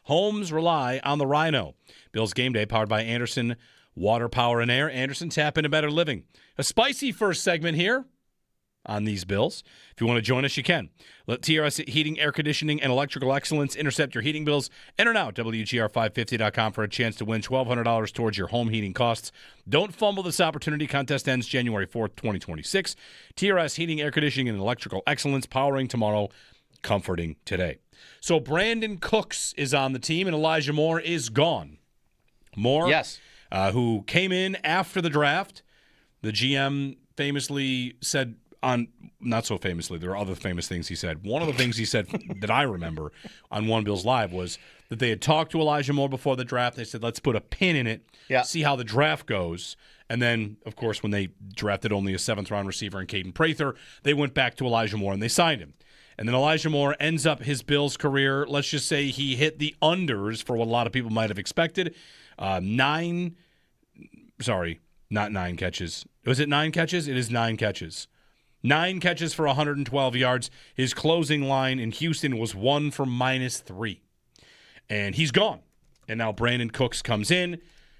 Homes rely on the Rhino. Bills Game Day powered by Anderson Water, Power, and Air. Anderson, tap into better living. A spicy first segment here on these Bills. If you want to join us, you can. Let TRS Heating, Air Conditioning, and Electrical Excellence intercept your heating bills. Enter now, WGR550.com for a chance to win $1,200 towards your home heating costs. Don't fumble this opportunity. Contest ends January 4th, 2026. TRS Heating, Air Conditioning, and Electrical Excellence, powering tomorrow, comforting today. So Brandon Cooks is on the team, and Elijah Moore is gone. Moore, yes, who came in after the draft. The GM famously said, not so famously, there are other famous things he said. One of the things he said that I remember on One Bills Live was that they had talked to Elijah Moore before the draft. They said, let's put a pin in it, see how the draft goes. And then, of course, when they drafted only a seventh-round receiver in Caden Prather, they went back to Elijah Moore and they signed him. And then Elijah Moore ends up his Bills career. Let's just say he hit the unders for what a lot of people might have expected. Not 9 catches. Was it 9 catches? It is 9 catches. 9 catches for 112 yards. His closing line in Houston was 1 for -3. And he's gone. And now Brandon Cooks comes in.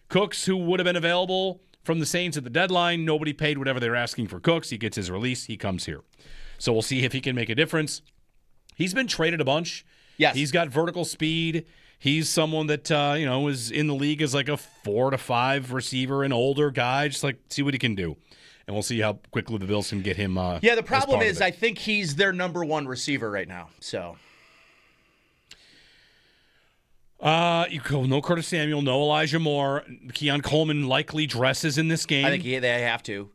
Cooks, who would have been available from the Saints at the deadline, nobody paid whatever they were asking for Cooks. He gets his release. He comes here. So we'll see if he can make a difference. He's been traded a bunch. Yes. He's got vertical speed. He's someone that, is in the league as like a 4 to 5 receiver, an older guy. Just like see what he can do. And we'll see how quickly the Bills can get him. The problem is I think he's their number one receiver right now. So, no Curtis Samuel, no Elijah Moore. Keon Coleman likely dresses in this game. I think they have to.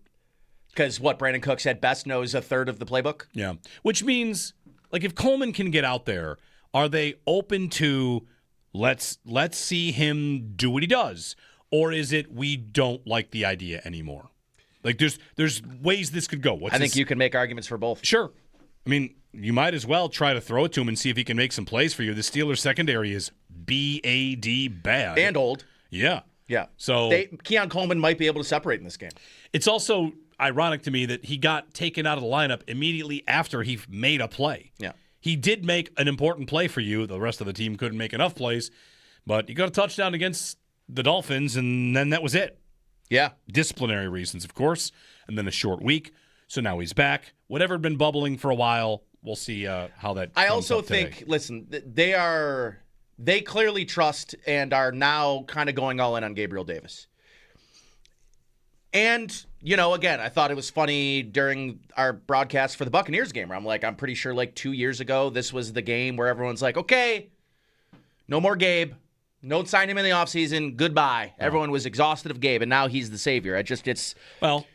Because Brandon Cooks at best knows a third of the playbook? Yeah. Which means, like, if Coleman can get out there, are they open to let's see him do what he does? Or is it we don't like the idea anymore? Like, there's ways this could go. I think you can make arguments for both. Sure. I mean, you might as well try to throw it to him and see if he can make some plays for you. The Steelers' secondary is bad. And old. Yeah. Yeah. So Keon Coleman might be able to separate in this game. It's also ironic to me that he got taken out of the lineup immediately after he made a play. Yeah. He did make an important play for you. The rest of the team couldn't make enough plays, but you got a touchdown against the Dolphins, and then that was it. Yeah. Disciplinary reasons, of course, and then a short week. So now he's back. Whatever had been bubbling for a while, we'll see how that I comes also up think, today. listen, they clearly trust and are now kind of going all in on Gabriel Davis. And, again, I thought it was funny during our broadcast for the Buccaneers game where I'm pretty sure 2 years ago, this was the game where everyone's like, okay, no more Gabe. Don't sign him in the offseason. Goodbye. Oh. Everyone was exhausted of Gabe, and now he's the savior.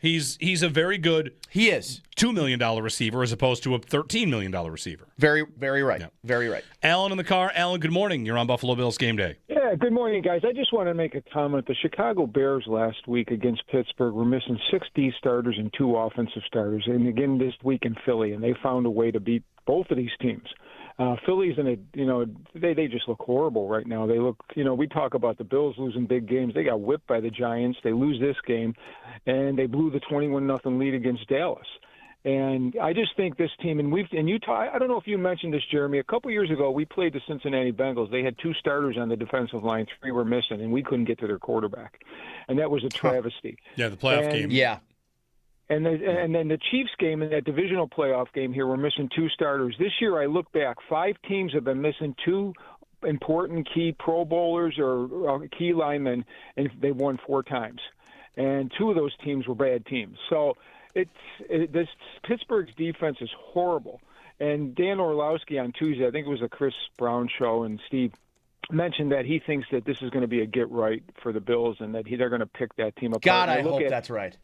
He's a very good He is. $2 million receiver as opposed to a $13 million receiver. Very, very right. Yeah. Very right. Alan in the car. Alan, good morning. You're on Buffalo Bills Game Day. Yeah, good morning, guys. I just want to make a comment. The Chicago Bears last week against Pittsburgh were missing 6 D starters and 2 offensive starters. And again this week in Philly, and they found a way to beat both of these teams. Philly's they just look horrible right now. They look, we talk about the Bills losing big games. They got whipped by the Giants. They lose this game, and they blew the 21-0 lead against Dallas. And I just think this team, and Utah, I don't know if you mentioned this, Jeremy, a couple years ago we played the Cincinnati Bengals. They had 2 starters on the defensive line, 3 were missing, and we couldn't get to their quarterback. And that was a travesty. Yeah, the playoff game. Yeah. And then the Chiefs game and that divisional playoff game here, we're missing 2 starters. This year, I look back, 5 teams have been missing 2 important key Pro Bowlers or key linemen, and they won 4 times. And 2 of those teams were bad teams. So this Pittsburgh's defense is horrible. And Dan Orlowski on Tuesday, I think it was a Chris Brown show, and Steve mentioned that he thinks that this is going to be a get-right for the Bills and that they're going to pick that team apart. God, I hope that's right.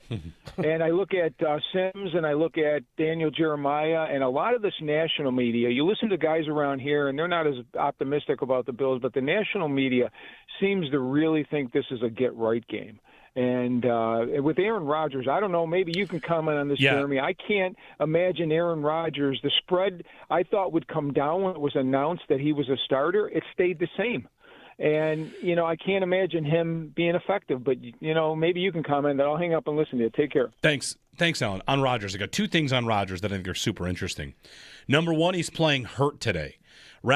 And I look at Sims and I look at Daniel Jeremiah and a lot of this national media. You listen to guys around here, and they're not as optimistic about the Bills, but the national media seems to really think this is a get-right game. And with Aaron Rodgers, I don't know, maybe you can comment on this, Jeremy. I can't imagine Aaron Rodgers. The spread I thought would come down when it was announced that he was a starter. It stayed the same. And, I can't imagine him being effective. But, maybe you can comment. I'll hang up and listen to you. Take care. Thanks, Alan. On Rodgers, I got 2 things on Rodgers that I think are super interesting. Number one, he's playing hurt today.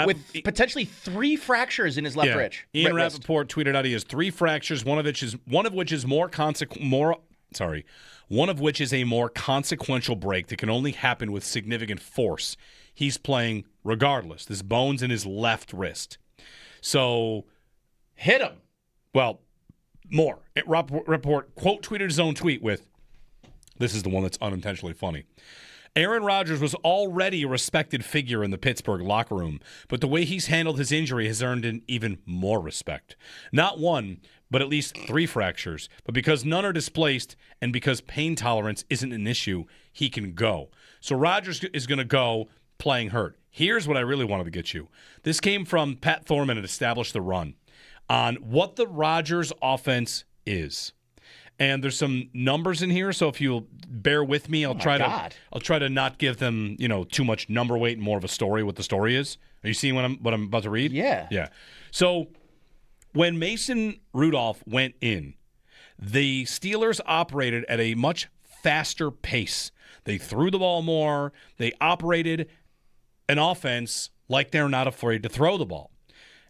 with potentially 3 fractures in his left wrist. Ian Rappaport tweeted out he has 3 fractures, one of which is a more consequential break that can only happen with significant force. He's playing regardless. This bone's in his left wrist. So hit him. Well, more. Rappaport quote tweeted his own tweet with, this is the one that's unintentionally funny. Aaron Rodgers was already a respected figure in the Pittsburgh locker room, but the way he's handled his injury has earned him even more respect. Not 1, but at least 3 fractures. But because none are displaced and because pain tolerance isn't an issue, he can go. So Rodgers is going to go playing hurt. Here's what I really wanted to get you. This came from Pat Thorman at Establish the Run on what the Rodgers offense is. And there's some numbers in here, so if you'll bear with me, I'll try to not give them, too much number weight and more of a story what the story is. Are you seeing what I'm about to read? Yeah. Yeah. So when Mason Rudolph went in, the Steelers operated at a much faster pace. They threw the ball more. They operated an offense like they're not afraid to throw the ball.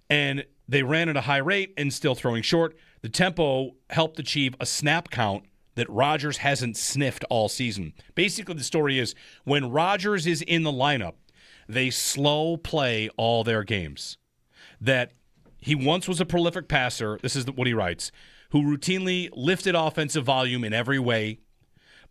And they ran at a high rate and still throwing short. The tempo helped achieve a snap count that Rodgers hasn't sniffed all season. Basically, the story is when Rodgers is in the lineup, they slow play all their games. That he once was a prolific passer, this is what he writes, who routinely lifted offensive volume in every way,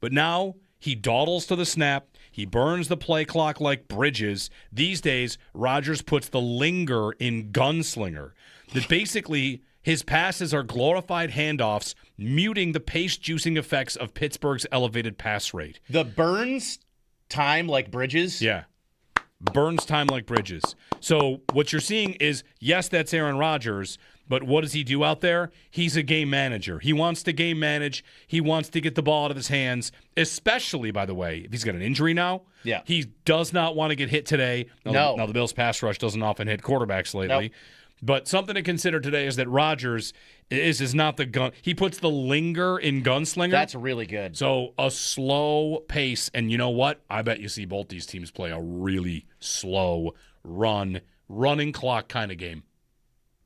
but now he dawdles to the snap. He burns the play clock like Bridges. These days, Rodgers puts the linger in gunslinger. That basically his passes are glorified handoffs, muting the pace-juicing effects of Pittsburgh's elevated pass rate. The Burns time like Bridges? Yeah. Burns time like Bridges. So what you're seeing is, yes, that's Aaron Rodgers, but what does he do out there? He's a game manager. He wants to game manage. He wants to get the ball out of his hands, especially, by the way, if he's got an injury now. Yeah. He does not want to get hit today. No. Now, the Bills' pass rush doesn't often hit quarterbacks lately. Nope. But something to consider today is that Rodgers is not the gun. He puts the linger in gunslinger. That's really good. So a slow pace. And you know what? I bet you see both these teams play a really slow running clock kind of game.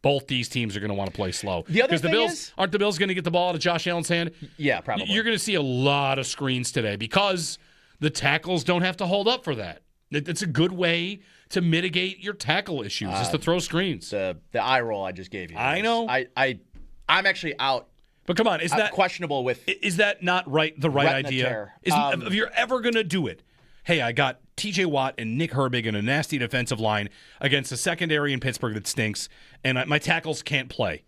Both these teams are going to want to play slow. The other thing aren't the Bills going to get the ball out of Josh Allen's hand? Yeah, probably. You're going to see a lot of screens today because the tackles don't have to hold up for that. It's a good way to mitigate your tackle issues is to throw screens. The eye roll I just gave you. I know. I'm actually out. But come on, is that questionable with? Is that not the right idea? Tear. If you're ever going to do it, hey, I got T.J. Watt and Nick Herbig in a nasty defensive line against a secondary in Pittsburgh that stinks, and my tackles can't play.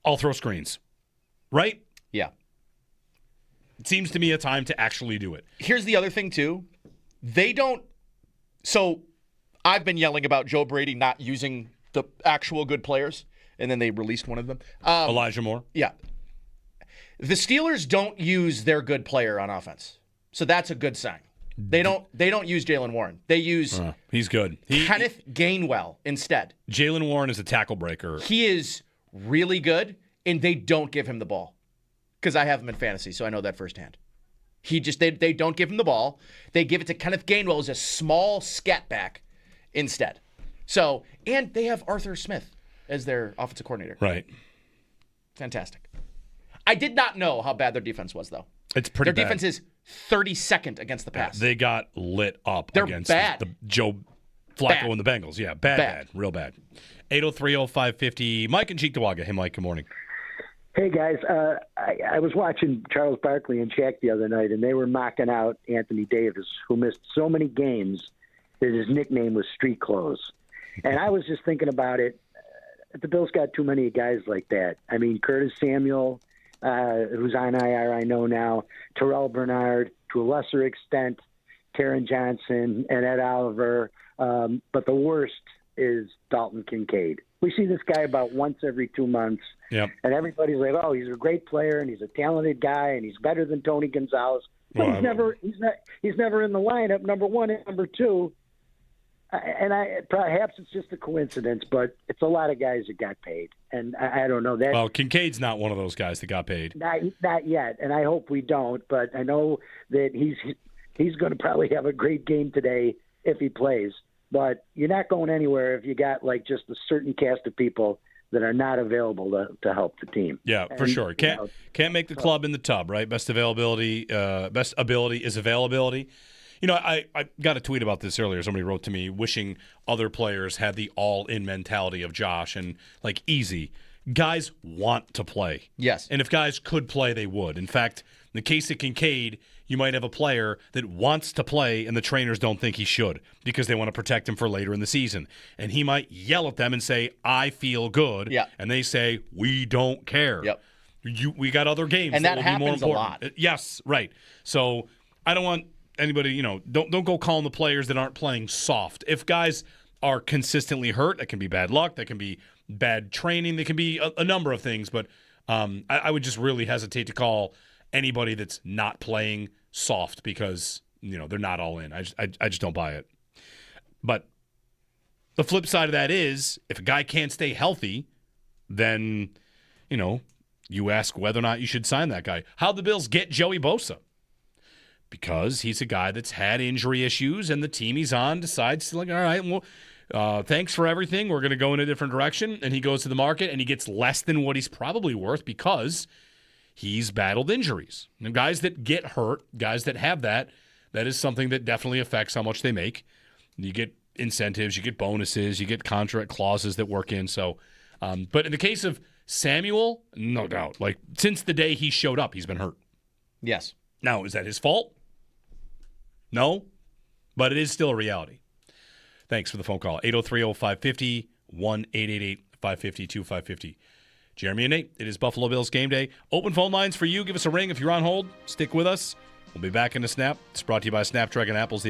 I'll throw screens, right? Yeah. It seems to me a time to actually do it. Here's the other thing too. They don't. So I've been yelling about Joe Brady not using the actual good players, and then they released one of them. Elijah Moore? Yeah. The Steelers don't use their good player on offense. So that's a good sign. They don't use Jaylen Warren. They use he's good. Kenneth Gainwell instead. Jaylen Warren is a tackle breaker. He is really good, and they don't give him the ball. Because I have him in fantasy, so I know that firsthand. They don't give him the ball. They give it to Kenneth Gainwell as a small scat back instead. So, and they have Arthur Smith as their offensive coordinator. Right. Fantastic. I did not know how bad their defense was, though. It's pretty bad. bad. Their defense is 32nd against the pass. They got lit up They're against bad. the Joe Flacco and the Bengals. Yeah, bad. Real bad. 803-0550. Mike and Cheektowaga. Hey, Mike, good morning. Hey, guys. I was watching Charles Barkley and Shaq the other night, and they were mocking out Anthony Davis, who missed so many games that his nickname was Street Clothes. And I was just thinking about it. The Bills got too many guys like that. I mean, Curtis Samuel, who's on IR, I know now, Terrell Bernard, to a lesser extent, Taron Johnson and Ed Oliver. But the worst is Dalton Kincaid. We see this guy about once every 2 months. Yep. And everybody's like, "Oh, he's a great player, and he's a talented guy, and he's better than Tony Gonzalez." But he's never in the lineup. Number one and number two, and perhaps it's just a coincidence, but it's a lot of guys that got paid, and I don't know that. Well, Kincaid's not one of those guys that got paid. Not yet, and I hope we don't. But I know that he's going to probably have a great game today if he plays. but you're not going anywhere if you got like just a certain cast of people that are not available to help the team. Yeah, for sure. Can't make the club in the tub, right? Best ability is availability. You know, I got a tweet about this earlier. Somebody wrote to me wishing other players had the all-in mentality of Josh, and like easy. Guys want to play. Yes. And if guys could play, they would. In fact, in the case of Kincaid, you might have a player that wants to play and the trainers don't think he should because they want to protect him for later in the season. And he might yell at them and say, I feel good. Yeah. And they say, we don't care. Yep. We got other games and that will be more happens a important. lot. Yes, right. So I don't want anybody, don't go calling the players that aren't playing soft. If guys are consistently hurt, that can be bad luck, that can be bad training, that can be a number of things. But I would just really hesitate to call anybody that's not playing soft because they're not all in. I just don't buy it. But the flip side of that is if a guy can't stay healthy, then you ask whether or not you should sign that guy. How'd the Bills get Joey Bosa? Because he's a guy that's had injury issues and the team he's on decides to all right, well, thanks for everything. We're going to go in a different direction. And he goes to the market and he gets less than what he's probably worth because he's battled injuries. And guys that get hurt, guys that have that is something that definitely affects how much they make. You get incentives, you get bonuses, you get contract clauses that work in. So, but in the case of Samuel, no doubt. Like, since the day he showed up, he's been hurt. Yes. Now, is that his fault? No, but it is still a reality. Thanks for the phone call. 803-0550, 1-888-550-2550. Jeremy and Nate, it is Buffalo Bills game day. Open phone lines for you. Give us a ring if you're on hold. Stick with us. We'll be back in a snap. It's brought to you by Snapdragon Apple's the